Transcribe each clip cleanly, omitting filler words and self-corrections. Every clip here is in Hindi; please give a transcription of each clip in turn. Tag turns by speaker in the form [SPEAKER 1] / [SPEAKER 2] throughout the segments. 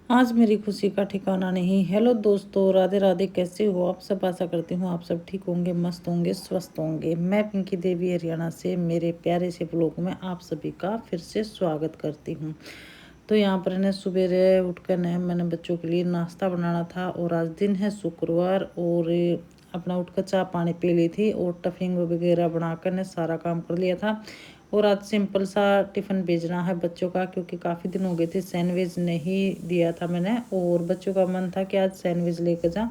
[SPEAKER 1] आज मेरी खुशी का ठिकाना नहीं। हेलो दोस्तों, राधे राधे। कैसे हो आप सब? आशा करती हूँ आप सब ठीक होंगे, मस्त होंगे, स्वस्थ होंगे। मैं पिंकी देवी हरियाणा से मेरे प्यारे से ब्लॉग में आप सभी का फिर से स्वागत करती हूँ। तो यहाँ पर ने सुबह उठकर ने मैंने बच्चों के लिए नाश्ता बनाना था और आज दिन है शुक्रवार और अपना उठकर चाय पानी पी ली थी और टिफिन वगैरह बनाकर ने सारा काम कर लिया था। और आज सिंपल सा टिफ़िन भेजना है बच्चों का, क्योंकि काफ़ी दिन हो गए थे सैंडविच नहीं दिया था मैंने और बच्चों का मन था कि आज सैंडविच लेकर जा।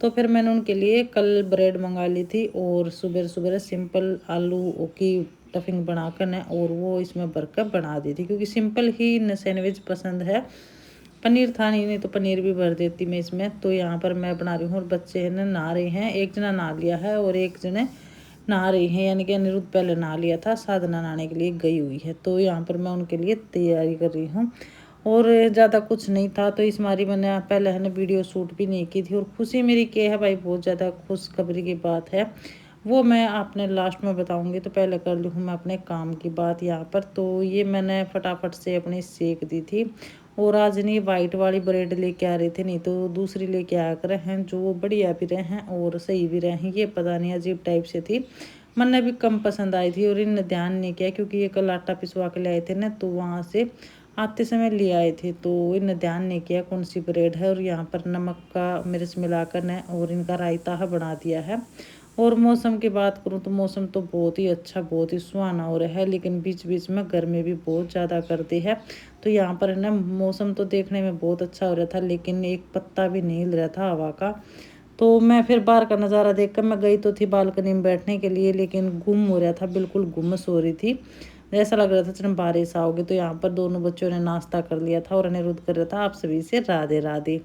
[SPEAKER 1] तो फिर मैंने उनके लिए कल ब्रेड मंगा ली थी और सुबह सुबह सिंपल आलू की टिफ़िन बनाकर ने और वो इसमें भरकर बना दी थी, क्योंकि सिंपल ही न सैंडविच पसंद है। पनीर था नहीं तो पनीर भी भर देती मैं इसमें। तो यहाँ पर मैं बना रही हूँ और बच्चे हैं ना नहा रहे हैं। एक जना नहा लिया है और एक जने नहा रही हैं, यानी कि अनिरुद्ध पहले नहा लिया था, साधना नहाने के लिए गई हुई है। तो यहाँ पर मैं उनके लिए तैयारी कर रही हूँ और ज़्यादा कुछ नहीं था। तो इस मारी मैंने पहले है ना वीडियो शूट भी नहीं की थी। और खुशी मेरी क्या है भाई, बहुत ज़्यादा खुशखबरी की बात है, वो मैं आपने लास्ट में बताऊंगी। तो पहले कर लूँ मैं अपने काम की बात यहाँ पर। तो ये मैंने फटाफट से अपनी सेक दी थी और आज नहीं वाइट वाली ब्रेड लेके आ रहे थे, नहीं तो दूसरी लेके आया कर हैं जो बढ़िया भी रहे हैं और सही भी रहे हैं। ये पता नहीं अजीब टाइप से थी, मन ने भी कम पसंद आई थी और इनने ध्यान नहीं किया, क्योंकि ये कल आटा पिसवा के ले आए थे ना, तो वहाँ से आते समय ले आए थे। तो इनने ध्यान नहीं किया कौन सी ब्रेड है। और यहाँ पर नमक का मिर्च मिलाकर ने और इनका रायता है बना दिया है। और मौसम की बात करूँ तो मौसम तो बहुत ही अच्छा, बहुत ही सुहाना हो रहा है, लेकिन बीच बीच में गर्मी भी बहुत ज़्यादा करती है। तो यहाँ पर है ना मौसम तो देखने में बहुत अच्छा हो रहा था, लेकिन एक पत्ता भी नहीं हिल रहा था हवा का। तो मैं फिर बाहर का नज़ारा देखकर मैं गई तो थी बालकनी में बैठने के लिए, लेकिन गुम हो रहा था, बिल्कुल गुम्स हो रही थी। ऐसा लग रहा था चलो बारिश आओगे। तो यहाँ पर दोनों बच्चों ने नाश्ता कर लिया था और अनिरुद्ध कर रहा था आप सभी से राधे राधे।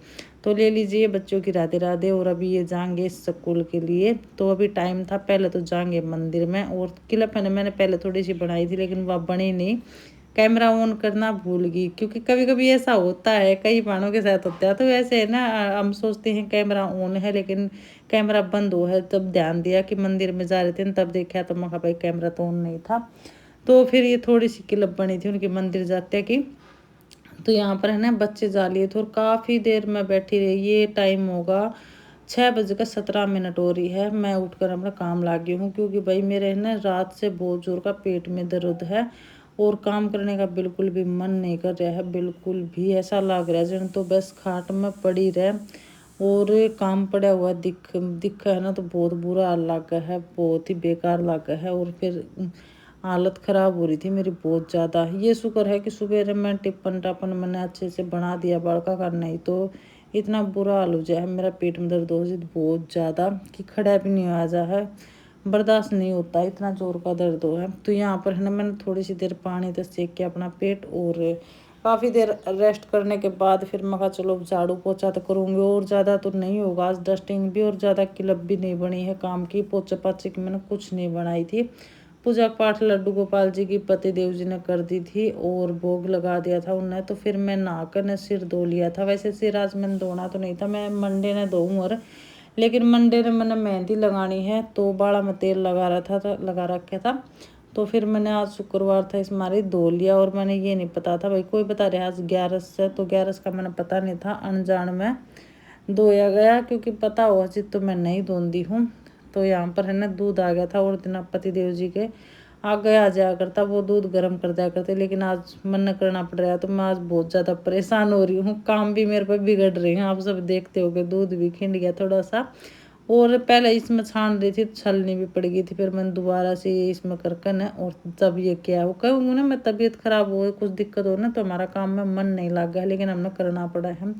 [SPEAKER 1] तो ले लीजिए बच्चों की राधे राधे। और अभी ये जाएंगे स्कूल के लिए। तो अभी टाइम था, पहले तो जाएंगे मंदिर में। और क्लिप मैंने पहले थोड़ी सी बनाई थी, लेकिन वह बनी नहीं, कैमरा ऑन करना भूल गई। क्योंकि कभी कभी ऐसा होता है, कई बाणों के साथ होता है। तो वैसे है ना, हम सोचते हैं कैमरा ऑन है लेकिन कैमरा बंद हो है। तब ध्यान दिया कि मंदिर में जा रहे थे, तब देखा तो मैं कहा भाई कैमरा तो ऑन नहीं था। तो फिर ये थोड़ी सी क्लिप बनी थी उनके मंदिर जाते की। तो यहाँ पर है ना बच्चे जा लिए थे और काफ़ी देर में बैठी रही। ये टाइम होगा 6:17 हो रही है। मैं उठकर अपना काम ला गई हूँ, क्योंकि भाई मेरे है ना रात से बहुत जोर का पेट में दर्द है और काम करने का बिल्कुल भी मन नहीं कर रहा है। बिल्कुल भी ऐसा लग रहा है जन तो बस खाट में पड़ी रहे और काम पड़ा हुआ दिख दिख है ना। तो बहुत बुरा हाल लगा है, बहुत ही बेकार लगा है। और फिर हालत ख़राब हो रही थी मेरी बहुत ज़्यादा। ये शुक्र है कि सुबह मैं टिप्पन टापन मैंने अच्छे से बना दिया बड़का का, नहीं तो इतना बुरा हाल हो जाए मेरा पेट में दर्द हो जाए बहुत ज़्यादा कि खड़ा भी नहीं आ जा है, बर्दाश्त नहीं होता, इतना जोर का दर्द हो है। तो यहाँ पर है ना मैंने थोड़ी सी देर पानी तो सेक के अपना पेट और काफ़ी देर रेस्ट करने के बाद फिर मैं कहा चलो झाड़ू पोछा तो करूँगी। और ज़्यादा तो नहीं होगा आज, डस्टिंग भी और ज़्यादा क्लब भी नहीं बनी है काम की। पोछे पाछे की मैंने कुछ नहीं बनाई थी। पूजा पाठ लड्डू गोपाल जी की पति देव जी ने कर दी थी और भोग लगा दिया था उन्हें। तो फिर मैं नहाकर ने सिर धो लिया था। वैसे सिर आज मैंने धोना तो नहीं था, मैं मंडे ने धोऊँ और लेकिन मंडे ने मैंने मेहंदी लगानी है तो बाड़ा में तेल लगा रहा था, लगा रखा था। तो फिर मैंने आज शुक्रवार था इस मारे धो लिया। और मैंने ये नहीं पता था भाई, कोई बता रहा आज 11 है, तो 11 का मैंने पता नहीं था, अनजान में धोया गया। क्योंकि पता हुआ चीज तो मैं नहीं धोंदी हूँ। तो यहाँ पर है ना दूध आ गया था और दिन पति देव जी के आगे आ जाया करता, वो दूध गर्म कर दिया करते, लेकिन आज मन करना पड़ रहा है। तो मैं आज बहुत ज़्यादा परेशान हो रही हूँ, काम भी मेरे पे बिगड़ रही हैं, आप सब देखते हो कि दूध भी खिंड गया थोड़ा सा। और पहले इसमें छान रही थी छलनी भी पड़ गई थी, फिर मैंने दोबारा से ये इसमें करके ना और तब ये क्या हो कहूँगी ना, मैं तबीयत खराब हो कुछ दिक्कत हो ना तो हमारा काम में मन नहीं लग गया, लेकिन हमने करना पड़ा है,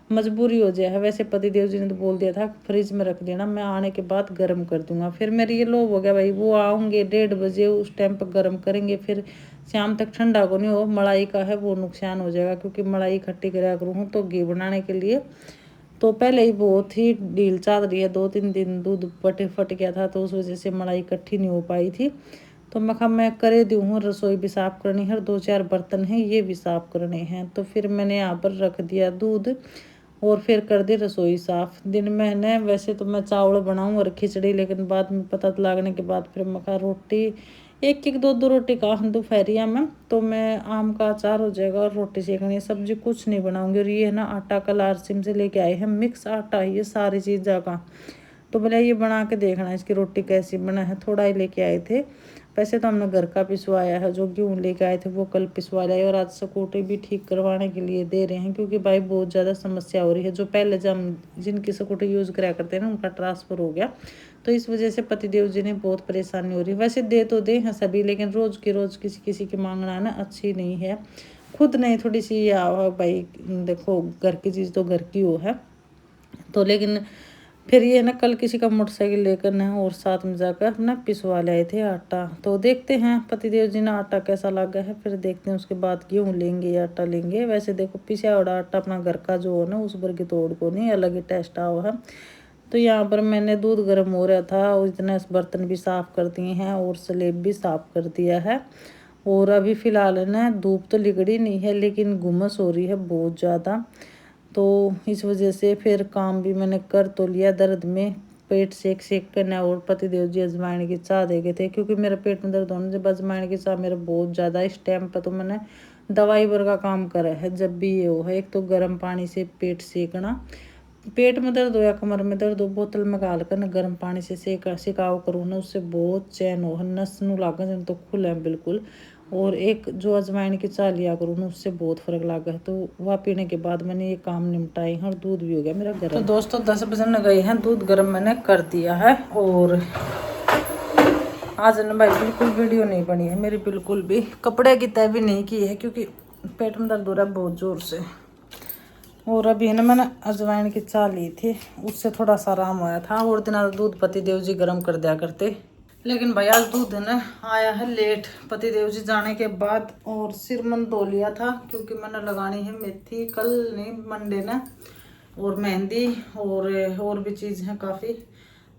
[SPEAKER 1] मजबूरी हो जाए है। वैसे पति देव जी ने तो बोल दिया था फ्रिज में रख देना, मैं आने के बाद गर्म कर दूंगा। फिर मेरे ये लोभ हो गया भाई, वो आऊँगे 1:30 बजे, उस टाइम पर गर्म करेंगे, फिर शाम तक ठंडा को नहीं हो। मलाई का है वो नुकसान हो जाएगा, क्योंकि मलाई इकट्ठी करा करूँ तो घी बनाने के लिए तो पहले ही बहुत ही ढील चल रही है। 2-3 दिन दूध फट गया था, तो उस वजह से मलाई इकट्ठी नहीं हो पाई थी। तो मैं कहा मैं करे दूँ हूँ, रसोई भी साफ़ करनी है और 2-4 बर्तन हैं ये भी साफ़ करने हैं। तो फिर मैंने यहाँ पर रख दिया दूध और फिर कर दी रसोई साफ़। दिन में है वैसे तो मैं चावल बनाऊँ और खिचड़ी, लेकिन बाद में पता लगने के बाद फिर मैं कहा रोटी एक एक दो दो रोटी का दोपहरिया में, तो मैं आम का अचार हो जाएगा और रोटी सेकनी है, सब्जी कुछ नहीं बनाऊंगी। और ये है ना आटा कल आरसिम से लेके आए हैं, मिक्स आटा ये सारी चीज़ का। तो बोले ये बना के देखना इसकी रोटी कैसी बना है, थोड़ा ही लेके आए थे। वैसे तो हमने घर का पिसवाया है, जो गेहूँ लेके आए थे वो कल पिसवा लाए, और आज स्कूटी भी ठीक करवाने के लिए दे रहे हैं, क्योंकि भाई बहुत ज़्यादा समस्या हो रही है। जो पहले जब जिनकी स्कूटी यूज़ करा करते हैं ना, उनका ट्रांसफ़र हो गया, तो इस वजह से पतिदेव जी ने बहुत परेशानी हो रही है। वैसे दे तो दे हैं सभी, लेकिन रोज़ की रोज़ किसी किसी की मांगना ना अच्छी नहीं है। खुद नहीं थोड़ी सी भाई देखो, घर की चीज़ तो घर की हो है। तो लेकिन फिर ये ना कल किसी का मोटरसाइकिल लेकर ना और साथ में जाकर ना पिसवा लाए थे आटा। तो देखते हैं पतिदेव जी ने आटा कैसा लगा है, फिर देखते हैं उसके बाद गेहूँ लेंगे या आटा लेंगे। वैसे देखो पिसा हुआ आटा अपना घर का जो हो ना, उस पर की तोड़ को नहीं अलग ही टेस्ट आओ है। तो यहाँ पर मैंने दूध गर्म हो रहा था और इतने बर्तन भी साफ़ कर दिए हैं और स्लेब भी साफ़ कर दिया है। और अभी फ़िलहाल ना धूप तो लिगड़ी नहीं है, लेकिन गुमस हो रही है बहुत ज़्यादा। तो इस वजह से फिर काम भी मैंने कर तो लिया। दर्द में पेट सेक सेक करना, और पतिदेव जी अजवाइन की चाय दे गए थे, क्योंकि मेरा पेट में दर्द होने से अजवाइन की चाय मेरा बहुत ज़्यादा इस टाइम पर तो मैंने दवाई भर का काम करा है। जब भी ये हो है, एक तो गर्म पानी से पेट सेकना, पेट में दर्द हो या कमर में दर्द हो, बोतल में गाल कर ना गर्म पानी से सिकाव करूँ ना, उससे बहुत चैन हो, नस नू लागा जन तो खुले बिल्कुल। और एक जो अजवाइन की चाय लिया करूँ ना, उससे बहुत फर्क लगा है। तो वह पीने के बाद मैंने ये काम निपटाई है और दूध भी हो गया मेरा गर्म। तो दोस्तों 10 बजने गए हैं, दूध गर्म मैंने कर दिया है। और आज ना भाई बिल्कुल वीडियो नहीं बनी है मेरी, बिल्कुल भी कपड़े की तय भी नहीं की है, क्योंकि पेट में दर्द हो रहा है बहुत ज़ोर से। और अभी है ना मैंने अजवाइन की चाय ली थी, उससे थोड़ा सा आराम आया था। और दिन दूध पतिदेव जी गर्म कर दिया करते, लेकिन भाई आज दूध है ना आया है लेट पतिदेव जी जाने के बाद। और सिर मन धो लिया था, क्योंकि मैंने लगानी है मेथी कल नहीं मंडे ना, और मेहंदी और भी चीज़ है काफ़ी,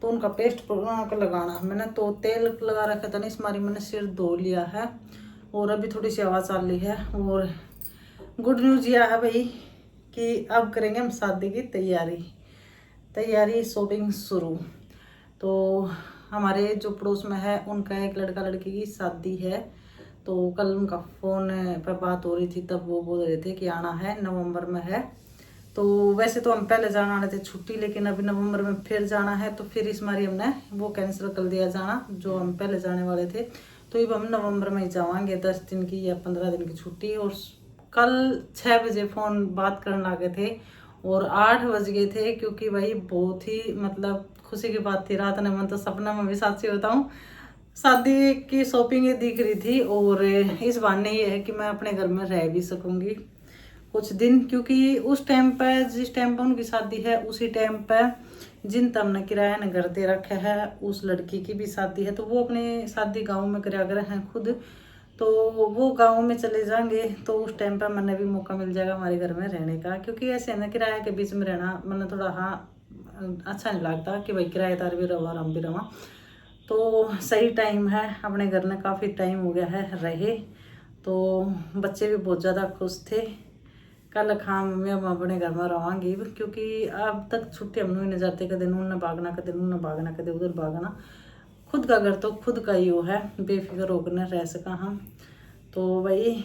[SPEAKER 1] तो उनका पेस्ट बना कर लगाना मैंने। तो तेल लगा रखा था ना, इस मारी मैंने सिर धो लिया है। और अभी थोड़ी सी हवा चल रही है। और गुड न्यूज़ यह है भाई कि अब करेंगे हम शादी की तैयारी शॉपिंग शुरू। तो हमारे जो पड़ोस में है उनका एक लड़का लड़की की शादी है, तो कल उनका फ़ोन पर बात हो रही थी, तब वो बोल रहे थे कि आना है, नवंबर में है। तो वैसे तो हम पहले जाना आने थे छुट्टी, लेकिन अभी नवंबर में फिर जाना है, तो फिर इस बारी हमने वो कैंसिल कर दिया जाना, जो हम पहले जाने वाले थे। तो अब हम नवंबर में ही जाएंगे, 10 दिन की या 15 दिन की छुट्टी। और कल 6 बजे फ़ोन बात करने लगे थे और 8 बज गए थे, क्योंकि भाई बहुत ही मतलब खुशी की बात थी। रात ने मन तो सपना में भी साक्षी बताऊं, शादी की शॉपिंग दिख रही थी। और इस बहाने ये है कि मैं अपने घर में रह भी सकूंगी कुछ दिन, क्योंकि उस टाइम पर जिस टाइम पर उनकी शादी है, उसी टाइम पर जिन तब ने किराया ने घर दे रखा है, उस लड़की की भी शादी है। तो वो अपनी शादी गाँव में करा कर हैं खुद, तो वो गाँव में चले जाएंगे, तो उस टाइम पर मैंने भी मौका मिल जाएगा हमारे घर में रहने का। क्योंकि ऐसे ना किराया के बीच में रहना मैंने थोड़ा अच्छा नहीं लगता कि भाई किराएदार भी रहा हम भी रहा। तो सही टाइम है, अपने घर में काफ़ी टाइम हो गया है रहे। तो बच्चे भी बहुत ज़्यादा खुश थे। कल खाम में हम अपने घर में रहांगी, क्योंकि अब तक छुट्टी हम नहीं जाते, कदे नून न भागना, कदे नून न भागना, कदे उधर भागना। खुद का घर तो खुद का ही वो है, बेफिक्र होकर न रह सका हम। तो भाई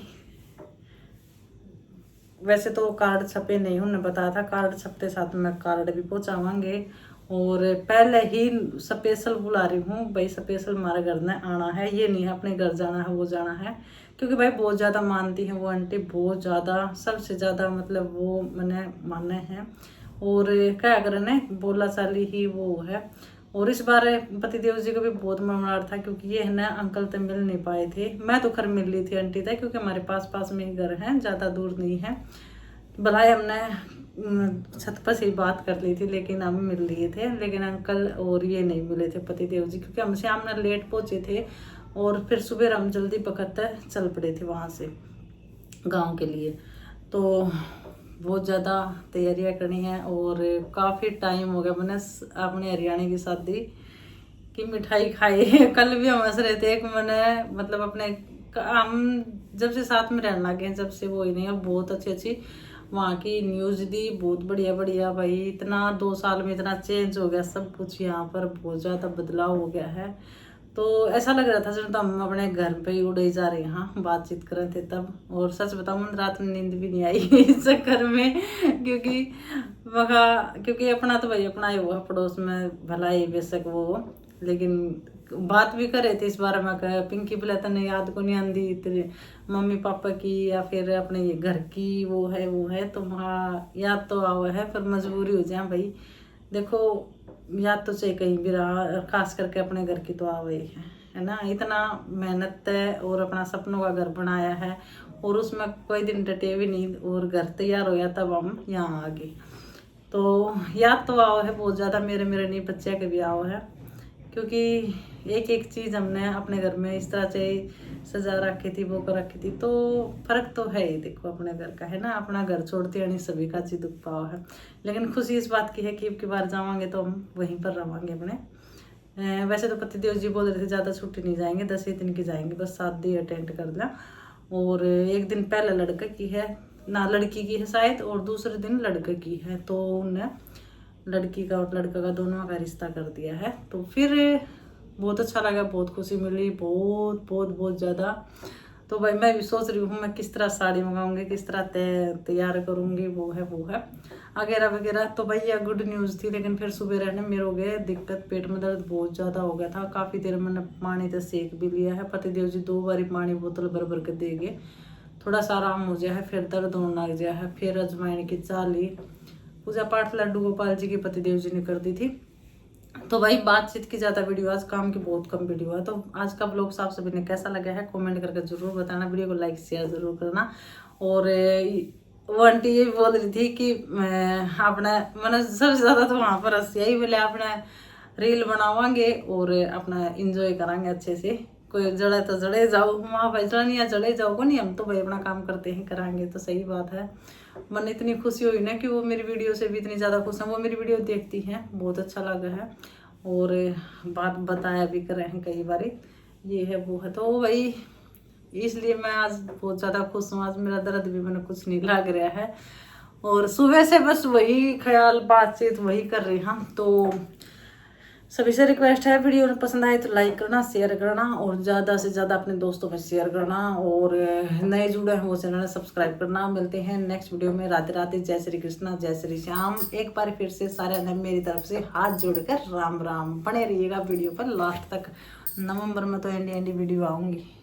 [SPEAKER 1] वैसे तो कार्ड छपे नहीं, उन्होंने बताया था कार्ड छपते साथ में कार्ड भी पहुंचावांगे। और पहले ही स्पेशल बुला रही हूँ भाई, स्पेशल हमारे घर में आना है, ये नहीं है अपने घर जाना है वो जाना है। क्योंकि भाई बहुत ज़्यादा मानती हैं वो आंटी, बहुत ज़्यादा, सबसे ज़्यादा मतलब वो मैंने माने हैं। और क्या करें बोला चाली ही वो है। और इस बार पतिदेव जी को भी बहुत मनार था, क्योंकि ये है ना अंकल तो मिल नहीं पाए थे। मैं तो खैर मिल ली थी आंटी तक, क्योंकि हमारे पास पास में ही घर है, ज़्यादा दूर नहीं है। भलाई हमने छत पर से बात कर ली थी, लेकिन हम मिल लिए थे। लेकिन अंकल और ये नहीं मिले थे पतिदेव जी, क्योंकि हम शाम में लेट पहुँचे थे, और फिर सुबह हम जल्दी पकड़ते चल पड़े थे वहाँ से गाँव के लिए। तो बहुत ज़्यादा तैयारियां करनी है, और काफ़ी टाइम हो गया मैंने अपने हरियाणा की शादी की मिठाई खाई है। कल भी हम हंस रहे थे, एक मैंने मतलब अपने हम जब से साथ में रहने लगे हैं, जब से वो ही नहीं है, बहुत अच्छी अच्छी वहाँ की न्यूज़ दी, बहुत बढ़िया बढ़िया भाई। इतना 2 साल में इतना चेंज हो गया सब कुछ, यहाँ पर बहुत ज़्यादा बदलाव हो गया है। तो ऐसा लग रहा था जब तो हम अपने घर पे ही उड़े जा रहे हैं, हाँ बातचीत कर रहे थे तब। और सच बताऊँ रात में नींद भी नहीं आई इस चक्कर में, क्योंकि अपना तो भाई अपना ही हुआ, पड़ोस में भला ही बेशक वो, लेकिन बात भी कर रहे थे इस बारे में पिंकी बोले तने याद को नहीं आंदी तेरे मम्मी पापा की या फिर अपने ये घर की, वो है तो वहाँ याद तो आवा है, पर मजबूरी हो जाए भाई। देखो याद तो चाहिए कहीं भी रहा, खास करके अपने घर की तो आवे है ना। इतना मेहनत है और अपना सपनों का घर बनाया है और उसमें कोई दिन डटे भी नहीं, और घर तैयार हो गया तब हम यहाँ आ गए। तो याद तो आओ है बहुत ज़्यादा, मेरे नहीं बच्चे के भी आओ है, क्योंकि एक एक चीज़ हमने अपने घर में इस तरह से सजा रखी थी, वो कर रखी थी, तो फर्क तो है ही। देखो अपने घर का है ना, अपना घर छोड़ते हैं नहीं सभी का जी दुख पाव है, लेकिन खुशी इस बात की है कि अब की बार जावांगे तो हम वहीं पर रहेंगे अपने। वैसे तो पतिदेव जी बोल रहे थे ज़्यादा छुट्टी नहीं जाएंगे, 10 ही दिन की जाएंगे, बस 7 दिन अटेंड कर दें। और एक दिन पहले लड़का की है ना, लड़की की है शायद, और दूसरे दिन लड़के की है, तो उन्हें लड़की का और लड़का का दोनों का रिश्ता कर दिया है। तो फिर बहुत अच्छा लगा, बहुत खुशी मिली, बहुत बहुत बहुत ज़्यादा। तो भाई मैं भी सोच रही हूँ मैं किस तरह साड़ी मंगाऊंगी, किस तरह तैयार करूँगी, वो है वगैरह वगैरह। तो भाई यह गुड न्यूज़ थी, लेकिन फिर सुबह रहने मेरे हो गए दिक्कत, पेट में दर्द बहुत ज़्यादा हो गया था। काफ़ी देर मैंने पानी तो सेक भी लिया है, पतिदेव जी 2 बारी पानी बोतल भर भर के दे गए, थोड़ा सा आराम हो जाए है, फिर दर्द होने लग जाए है। फिर अजवाइन की चाय ली, पूजा पाठ लड्डू गोपाल जी की पतिदेव जी ने कर दी थी। तो भाई बातचीत की ज़्यादा वीडियो, आज काम की बहुत कम वीडियो है। तो आज का ब्लॉग आप सभी ने कैसा लगा है कमेंट करके जरूर बताना, वीडियो को लाइक शेयर जरूर करना। और वो आंटी ये भी बोल रही थी कि अपना मैंने सबसे ज़्यादा तो वहाँ पर हंसी आई, बोले अपना रील बनावांगे और अपना इंजॉय करांगे अच्छे से, कोई जड़े तो जड़े जाओ, वहाँ भाई जड़े या जड़े जाओ को नहीं, हम तो भाई अपना काम करते हैं करांगे, तो सही बात है। मन इतनी खुशी हुई ना कि वो मेरी वीडियो से भी इतनी ज़्यादा खुश हैं, वो मेरी वीडियो देखती हैं, बहुत अच्छा लगा है। और बात बताया भी करे हैं कई बार, ये है वो है, तो भाई इसलिए मैं आज बहुत ज़्यादा खुश हूँ। आज मेरा दर्द भी मैंने कुछ नहीं लग रहा है, और सुबह से बस वही ख्याल बातचीत वही कर रही हम। तो सभी से रिक्वेस्ट है, वीडियो पसंद आए तो लाइक करना, शेयर करना, और ज़्यादा से ज़्यादा अपने दोस्तों में शेयर करना, और नए जुड़े हैं वो चैनल सब्सक्राइब करना। मिलते हैं नेक्स्ट वीडियो में। राधे राधे, जय श्री कृष्णा, जय श्री श्याम। एक बार फिर से सारे ने मेरी तरफ से हाथ जोड़कर राम राम। बने रहिएगा वीडियो पर लास्ट तक, नवंबर में तो एंडी वीडियो आऊँगी।